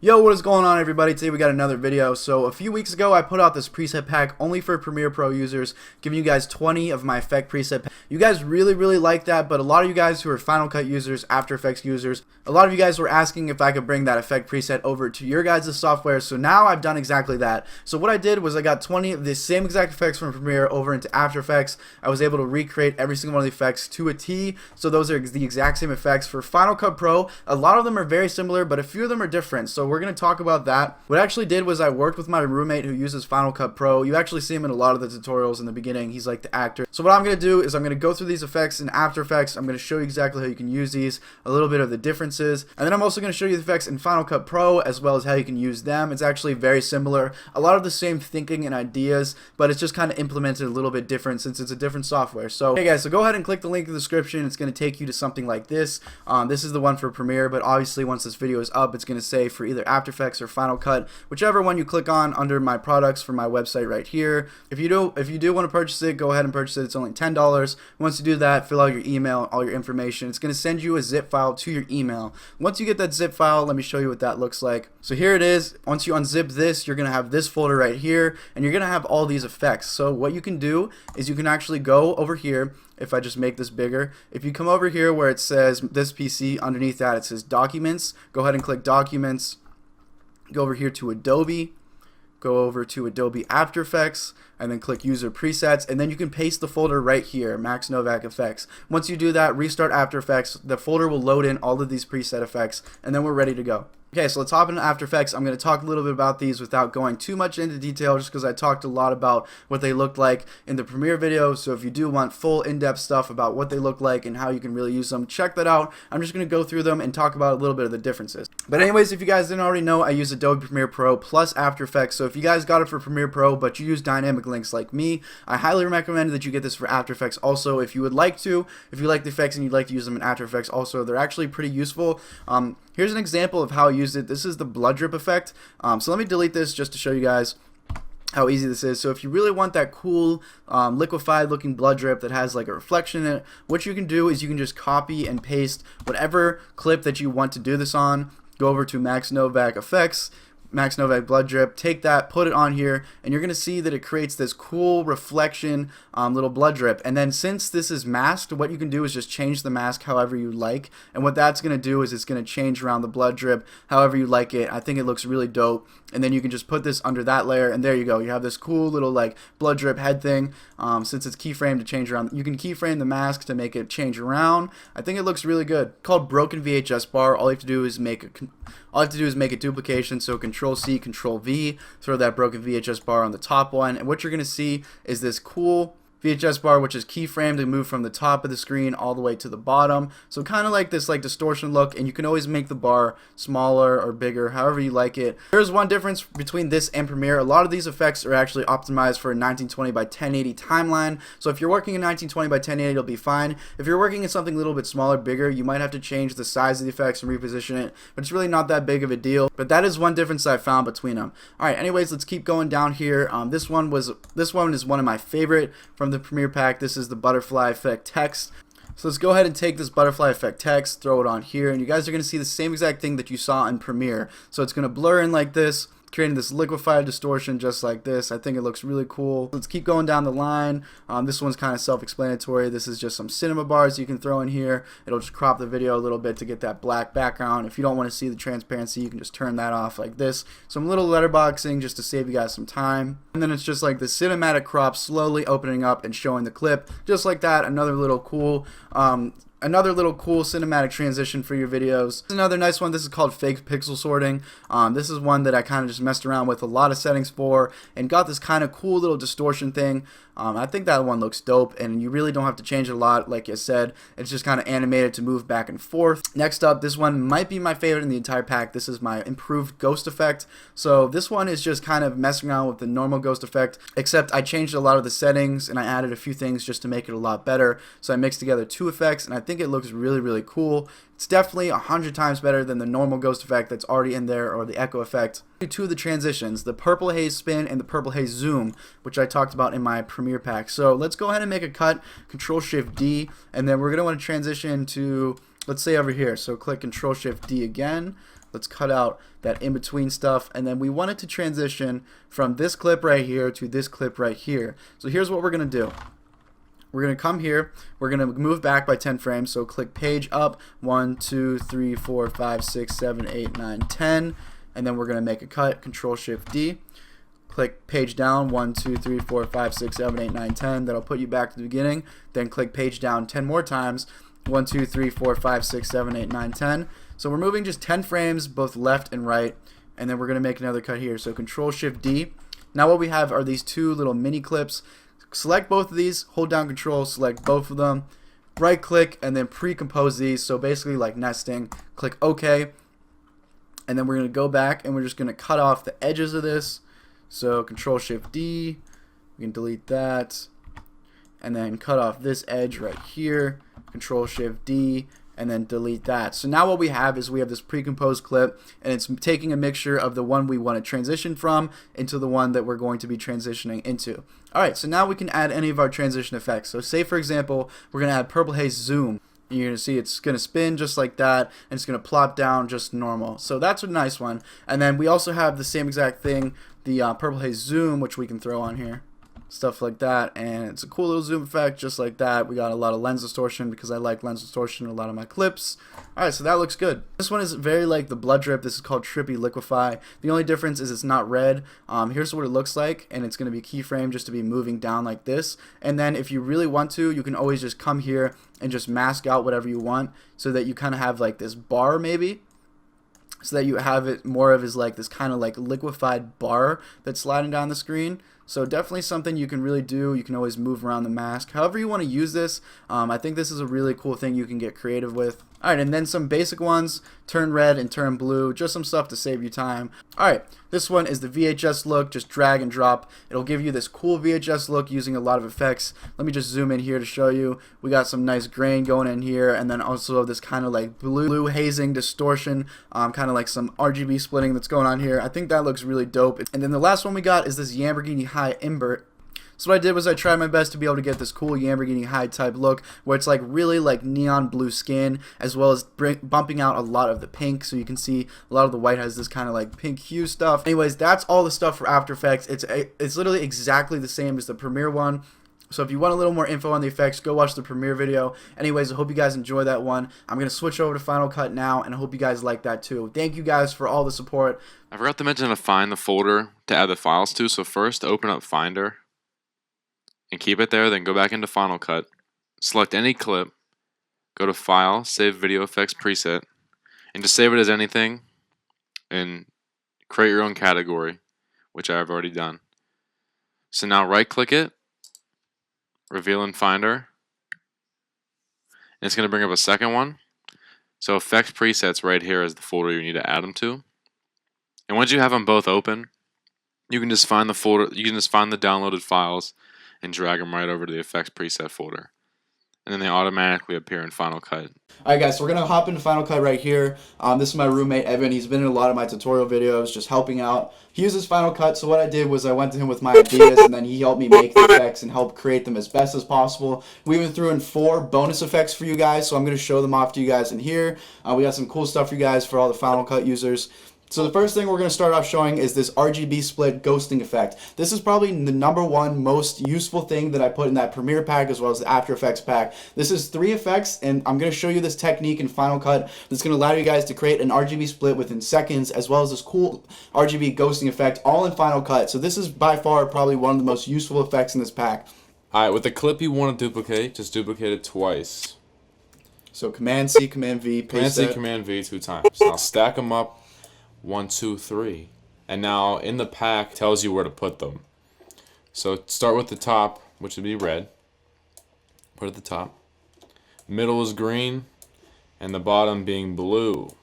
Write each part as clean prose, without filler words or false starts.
Yo, what is going on, everybody? Today we got another video. So a few weeks ago I put out this preset pack only for Premiere Pro users, giving you guys 20 of my effect preset packs. You guys really like that, but a lot of you guys who are Final Cut users, After Effects users, a lot of you guys were asking if I could bring that effect preset over to your guys' software, so now I've done exactly that. So what I did was I got 20 of the same exact effects from Premiere over into After Effects. I was able to recreate every single one of the effects to a T, so those are the exact same effects for Final Cut Pro. A lot of them are very similar, but a few of them are different, so we're going to talk about that. What I actually did was I worked with my roommate who uses Final Cut Pro. You actually see him in a lot of the tutorials in the beginning. He's like the actor. So what I'm going to do is I'm going to go through these effects in After Effects. I'm going to show you exactly how you can use these, a little bit of the differences, and then I'm also going to show you the effects in Final Cut Pro as well as how you can use them. It's actually very similar, a lot of the same thinking and ideas, but it's just kind of implemented a little bit different since it's a different software. So hey guys, so go ahead and click the link in the description. It's going to take you to something like this. This is the one for Premiere, but obviously once this video is up, it's going to say for either After Effects or Final Cut, whichever one you click on under my products for my website right here. If you do want to purchase it, go ahead and purchase it. It's only $10. Once you do that, fill out your email, all your information. It's going to send you a zip file to your email. Once you get that zip file, let me show you what that looks like. So here it is. Once you unzip this, you're going to have this folder right here, and you're going to have all these effects. So what you can do is you can actually go over here. If I just make this bigger, if you come over here where it says this PC, underneath that it says Documents, go ahead and click Documents. Go over here to Adobe, go over to Adobe After Effects, and then click User Presets, and then you can paste the folder right here, Max Novak Effects. Once you do that, restart After Effects, the folder will load in all of these preset effects, and then we're ready to go. Okay, so let's hop into After Effects. I'm going to talk a little bit about these without going too much into detail, just because I talked a lot about what they look like in the Premiere video. So if you do want full in-depth stuff about what they look like and how you can really use them, check that out. I'm just going to go through them and talk about a little bit of the differences. But anyways, if you guys didn't already know, I use Adobe Premiere Pro plus After Effects. So if you guys got it for Premiere Pro, but you use dynamic links like me, I highly recommend that you get this for After Effects also. If you would like to, if you like the effects and you'd like to use them in After Effects also, they're actually pretty useful. Here's an example of how I used it. This is the blood drip effect. So let me delete this just to show you guys how easy this is. So if you really want that cool liquefied looking blood drip that has like a reflection in it, what you can do is you can just copy and paste whatever clip that you want to do this on. Go over to Max Novak Effects, Max Novak blood drip, take that, put it on here, and you're going to see that it creates this cool reflection little blood drip. And then since this is masked, what you can do is just change the mask however you like, and what that's going to do is it's going to change around the blood drip however you like it. I think it looks really dope. And then you can just put this under that layer, and there you go. You have this cool little like blood drip head thing. Since it's keyframed to change around, you can keyframe the mask to make it change around. I think it looks really good. Called broken VHS bar. All you have to do is make a duplication. So Control C, Control V, throw that broken VHS bar on the top one, and what you're gonna see is this cool VHS bar, which is keyframed and move from the top of the screen all the way to the bottom. So kind of like this like distortion look, and you can always make the bar smaller or bigger, however you like it. There's one difference between this and Premiere. A lot of these effects are actually optimized for a 1920 by 1080 timeline. So if you're working in 1920 by 1080, it'll be fine. If you're working in something a little bit smaller, bigger, you might have to change the size of the effects and reposition it, but it's really not that big of a deal. But that is one difference I found between them. Alright, anyways, let's keep going down here. This one is one of my favorite from the Premiere pack. This is the butterfly effect text. So let's go ahead and take this butterfly effect text, throw it on here, and you guys are going to see the same exact thing that you saw in Premiere. So it's going to blur in like this, creating this liquefied distortion just like this. I think it looks really cool. Let's keep going down the line. This one's kind of self-explanatory. This is just some cinema bars you can throw in here. It'll just crop the video a little bit to get that black background. If you don't want to see the transparency, you can just turn that off like this. Some little letterboxing just to save you guys some time. And then it's just like the cinematic crop slowly opening up and showing the clip just like that. Another little cool cinematic transition for your videos. Another nice one, this is called fake pixel sorting. This is one that I kind of just messed around with a lot of settings for and got this kind of cool little distortion thing. I think that one looks dope, and you really don't have to change it a lot. Like I said, it's just kind of animated to move back and forth. Next up, this one might be my favorite in the entire pack. This is my improved ghost effect. So this one is just kind of messing around with the normal ghost effect, except I changed a lot of the settings and I added a few things just to make it a lot better. So I mixed together two effects, and I think it looks really cool. It's definitely 100 times better than the normal ghost effect that's already in there, or the echo effect. Two of the transitions, the purple haze spin and the purple haze zoom, which I talked about in my Premiere pack. So let's go ahead and make a cut, Control Shift D, and then we're going to want to transition to, let's say over here. So click Control Shift D again. Let's cut out that in-between stuff, and then we want it to transition from this clip right here to this clip right here. So here's what we're going to do. We're going to come here, we're going to move back by 10 frames, so click page up, 1, 2, 3, 4, 5, 6, 7, 8, 9, 10, and then we're going to make a cut, Control-Shift-D. Click page down, 1, 2, 3, 4, 5, 6, 7, 8, 9, 10. That'll put you back to the beginning. Then click page down 10 more times, 1, 2, 3, 4, 5, 6, 7, 8, 9, 10. So we're moving just 10 frames, both left and right, and then we're going to make another cut here. So Control-Shift-D. Now what we have are these two little mini clips. Select both of these, hold down Control, select both of them, right click, and then pre-compose these. So basically like nesting. Click OK, and then we're going to go back and we're just going to cut off the edges of this. So Control-Shift-D, we can delete that, and then cut off this edge right here, Control-Shift-D, and then delete that. So now what we have is we have this pre-composed clip, and it's taking a mixture of the one we want to transition from into the one that we're going to be transitioning into. Alright, so now we can add any of our transition effects. So say for example, we're going to add purple haze zoom. You're going to see it's going to spin just like that, and it's going to plop down just normal. So that's a nice one. And then we also have the same exact thing, the purple haze zoom, which we can throw on here. Stuff like that, and it's a cool little zoom effect just like that. We got a lot of lens distortion because I like lens distortion in a lot of my clips. Alright, so that looks good. This one is very like the blood drip. This is called Trippy Liquify. The only difference is it's not red. Here's what it looks like, and it's going to be keyframe just to be moving down like this. And then if you really want to, you can always just come here and just mask out whatever you want so that you kind of have like this bar maybe. So that you have it more of as like this kind of like liquefied bar that's sliding down the screen. So definitely something you can really do. You can always move around the mask. However you want to use this, I think this is a really cool thing you can get creative with. Alright, and then some basic ones, turn red and turn blue, just some stuff to save you time. Alright, this one is the VHS look, just drag and drop. It'll give you this cool VHS look using a lot of effects. Let me just zoom in here to show you. We got some nice grain going in here, and then also this kind of like blue hazing distortion, kind of like some RGB splitting that's going on here. I think that looks really dope. And then the last one we got is this Lamborghini High invert. So what I did was I tried my best to be able to get this cool Lamborghini High type look where it's like really like neon blue skin, as well as bumping out a lot of the pink, so you can see a lot of the white has this kind of like pink hue stuff. Anyways, that's all the stuff for After Effects. It's literally exactly the same as the Premiere one. So if you want a little more info on the effects, go watch the Premiere video. Anyways, I hope you guys enjoy that one. I'm going to switch over to Final Cut now, and I hope you guys like that too. Thank you guys for all the support. I forgot to mention to find the folder to add the files to. So first, open up Finder and keep it there. Then go back into Final Cut. Select any clip. Go to File, Save Video Effects Preset, and just save it as anything. And create your own category, which I've already done. So now right-click it. Reveal in Finder, and it's going to bring up a second one. So effects presets right here is the folder you need to add them to. And once you have them both open, you can just find the folder. You can just find the downloaded files and drag them right over to the effects preset folder, and then they automatically appear in Final Cut. Alright guys, so we're going to hop into Final Cut right here. This is my roommate Evan. He's been in a lot of my tutorial videos just helping out. He uses Final Cut, so what I did was I went to him with my ideas, and then he helped me make the effects and help create them as best as possible. We even threw in 4 bonus effects for you guys, so I'm going to show them off to you guys in here. We got some cool stuff for you guys for all the Final Cut users. So the first thing we're going to start off showing is this RGB split ghosting effect. This is probably the #1 most useful thing that I put in that Premiere pack as well as the After Effects pack. This is 3 effects, and I'm going to show you this technique in Final Cut that's going to allow you guys to create an RGB split within seconds, as well as this cool RGB ghosting effect, all in Final Cut. So this is by far probably one of the most useful effects in this pack. Alright, with the clip you want to duplicate, just duplicate it twice. So Command C, Command V, Command C, Command V 2 times. Now stack them up. 1, 2, 3, and now in the pack tells you where to put them. So start with the top, which would be red. Put it at the top. Middle is green, and the bottom being blue.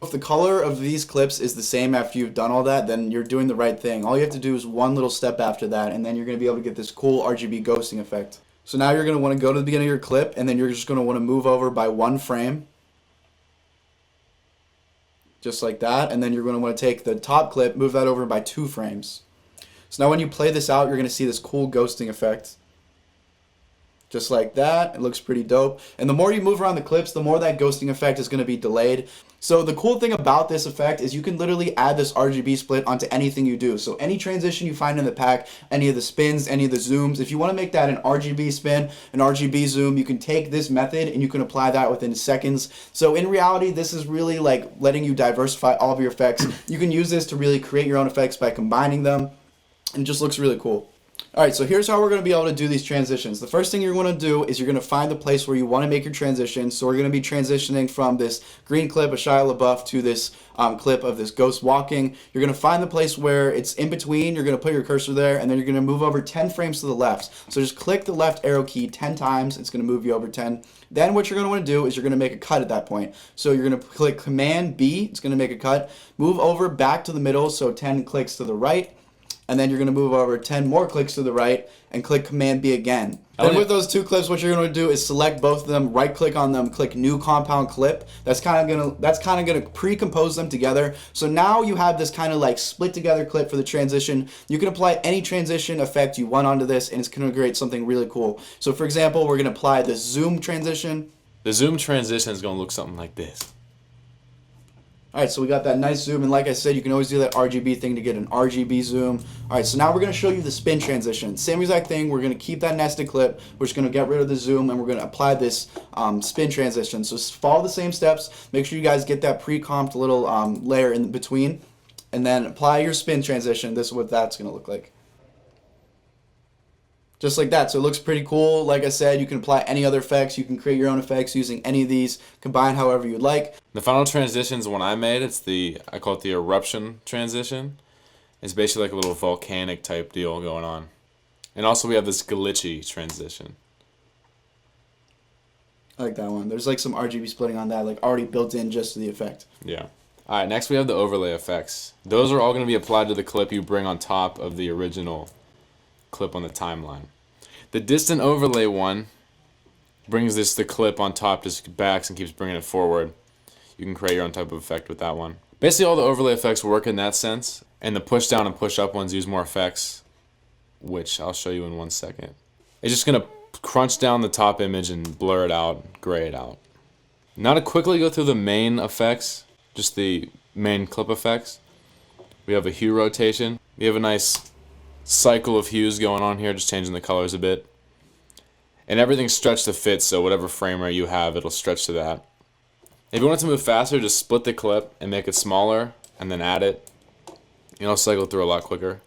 If the color of these clips is the same after you've done all that, then you're doing the right thing. All you have to do is one little step after that, and then you're going to be able to get this cool RGB ghosting effect. So now you're going to want to go to the beginning of your clip, and then you're just going to want to move over by 1 frame. Just like that, and then you're going to want to take the top clip, move that over by 2 frames. So now when you play this out, you're going to see this cool ghosting effect. Just like that. It looks pretty dope. And the more you move around the clips, the more that ghosting effect is going to be delayed. So the cool thing about this effect is you can literally add this RGB split onto anything you do. So any transition you find in the pack, any of the spins, any of the zooms, if you want to make that an RGB spin, an RGB zoom, you can take this method and you can apply that within seconds. So in reality, this is really like letting you diversify all of your effects. You can use this to really create your own effects by combining them, and it just looks really cool. Alright, so here's how we're going to be able to do these transitions. The first thing you're going to do is you're going to find the place where you want to make your transition. So we're going to be transitioning from this green clip of Shia LaBeouf to this clip of this ghost walking. You're going to find the place where it's in between. You're going to put your cursor there, and then you're going to move over 10 frames to the left. So just click the left arrow key 10 times. It's going to move you over 10. Then what you're going to want to do is you're going to make a cut at that point. So you're going to click Command B. It's going to make a cut. Move over back to the middle, so 10 clicks to the right. And then you're going to move over 10 more clicks to the right and click Command B again. Then with those two clips, what you're going to do is select both of them, right click on them, click New Compound Clip. That's kind of going to pre-compose them together. So now you have this kind of like split together clip for the transition. You can apply any transition effect you want onto this, and it's going to create something really cool. So for example, we're going to apply the zoom transition. The zoom transition is going to look something like this. Alright, so we got that nice zoom, and like I said, you can always do that RGB thing to get an RGB zoom. Alright, so now we're going to show you the spin transition. Same exact thing, we're going to keep that nested clip, we're just going to get rid of the zoom, and we're going to apply this spin transition. So follow the same steps, make sure you guys get that pre-comped little layer in between, and then apply your spin transition. This is what that's going to look like. Just like that. So it looks pretty cool. Like I said, you can apply any other effects. You can create your own effects using any of these, combine however you'd like. The final transition is one I made. I call it the eruption transition. It's basically like a little volcanic type deal going on. And also we have this glitchy transition. I like that one. There's like some RGB splitting on that, like already built in just to the effect. Yeah. Alright, next we have the overlay effects. Those are all going to be applied to the clip you bring on top of the original clip on the timeline. The distant overlay one brings the clip on top, just backs and keeps bringing it forward. You can create your own type of effect with that one. Basically all the overlay effects work in that sense, and the push down and push up ones use more effects, which I'll show you in 1 second. It's just going to crunch down the top image and blur it out, gray it out. Now to quickly go through the main effects, just the main clip effects, we have a hue rotation. We have a nice cycle of hues going on here, just changing the colors a bit. And everything's stretched to fit, so whatever frame rate you have, it'll stretch to that. If you want it to move faster, just split the clip and make it smaller, and then add it. It'll cycle through a lot quicker.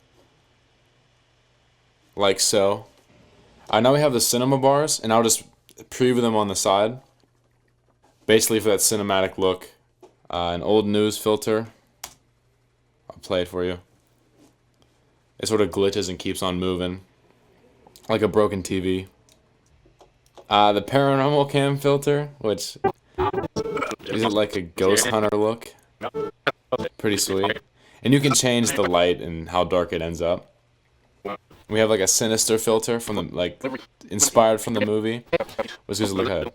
Like so. Now we have the cinema bars, and I'll just preview them on the side. Basically for that cinematic look. An old news filter. I'll play it for you. It sort of glitches and keeps on moving, like a broken TV. The paranormal cam filter, which is like a ghost hunter look. Pretty sweet. And you can change the light and how dark it ends up. We have like a sinister filter from the inspired from the movie, which gives like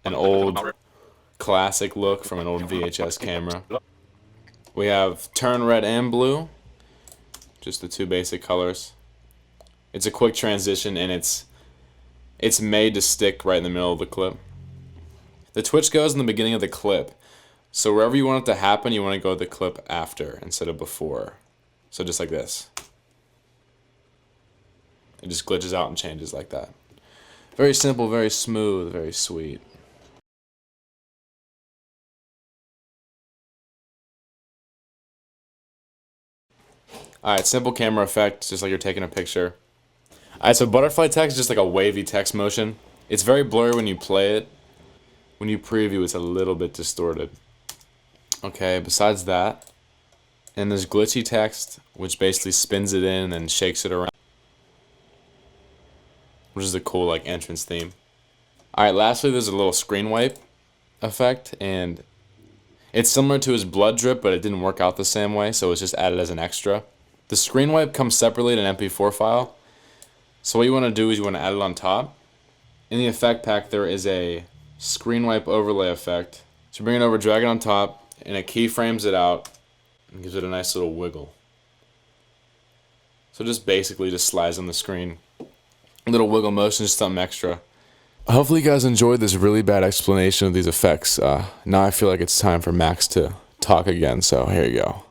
an old classic look from an old VHS camera. We have turn red and blue. Just the two basic colors. It's a quick transition, and it's made to stick right in the middle of the clip. The twitch goes in the beginning of the clip. So wherever you want it to happen, you want to go to the clip after instead of before. So just like this. It just glitches out and changes like that. Very simple, very smooth, very sweet. Alright, simple camera effect, just like you're taking a picture. Alright, so butterfly text is just like a wavy text motion. It's very blurry when you play it. When you preview, it's a little bit distorted. Okay, besides that, and there's glitchy text, which basically spins it in and shakes it around. Which is a cool like entrance theme. Alright, lastly there's a little screen wipe effect, and it's similar to his blood drip, but it didn't work out the same way, so it's just added as an extra. The screen wipe comes separately in an MP4 file. So what you want to do is you want to add it on top. In the effect pack there is a screen wipe overlay effect. So bring it over, drag it on top, and it keyframes it out and gives it a nice little wiggle. So just basically just slides on the screen. A little wiggle motion, just something extra. Hopefully you guys enjoyed this really bad explanation of these effects. Now I feel like it's time for Max to talk again, so here you go.